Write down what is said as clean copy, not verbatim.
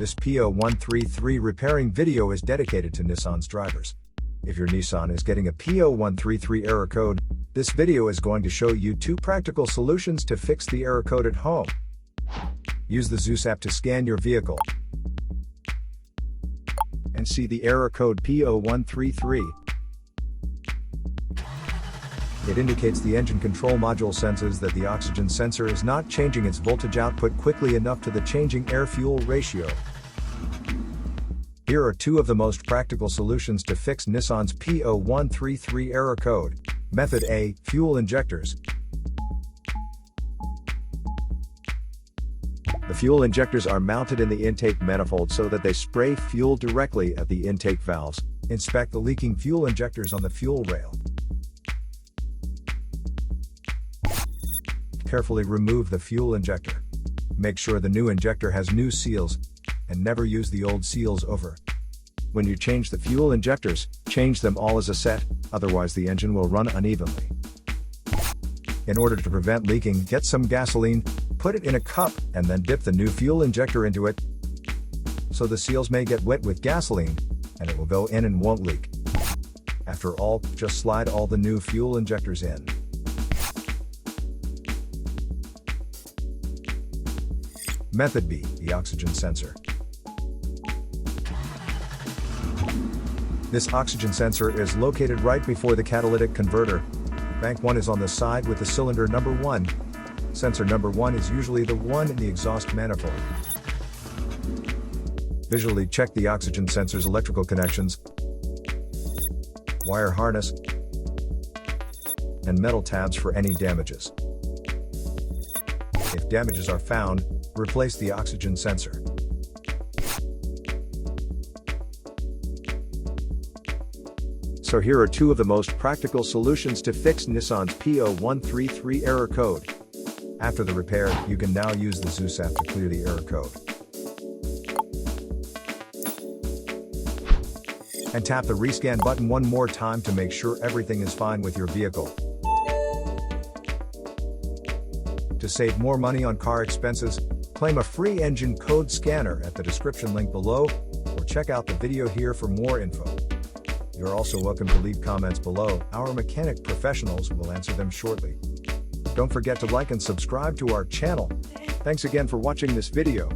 This P0133 repairing video is dedicated to Nissan's drivers. If your Nissan is getting a P0133 error code, this video is going to show you 2 practical solutions to fix the error code at home. Use the Zeus app to scan your vehicle and see the error code P0133. It indicates the engine control module senses that the oxygen sensor is not changing its voltage output quickly enough to the changing air-fuel ratio. Here are 2 of the most practical solutions to fix Nissan's P0133 error code. Method A, fuel injectors. The fuel injectors are mounted in the intake manifold so that they spray fuel directly at the intake valves. Inspect the leaking fuel injectors on the fuel rail. Carefully remove the fuel injector. Make sure the new injector has new seals, and never use the old seals over. When you change the fuel injectors, change them all as a set, otherwise the engine will run unevenly. In order to prevent leaking, get some gasoline, put it in a cup, and then dip the new fuel injector into it, so the seals may get wet with gasoline, and it will go in and won't leak. After all, just slide all the new fuel injectors in. Method B, the oxygen sensor. This oxygen sensor is located right before the catalytic converter. Bank 1 is on the side with the cylinder number 1. Sensor number 1 is usually the one in the exhaust manifold. Visually check the oxygen sensor's electrical connections, wire harness, and metal tabs for any damages. If damages are found, replace the oxygen sensor. So here are 2 of the most practical solutions to fix Nissan's P0133 error code. After the repair, you can now use the Zeus app to clear the error code. And tap the rescan button one more time to make sure everything is fine with your vehicle. To save more money on car expenses, claim a free engine code scanner at the description link below, or check out the video here for more info. You're also welcome to leave comments below. Our mechanic professionals will answer them shortly. Don't forget to like and subscribe to our channel. Thanks again for watching this video.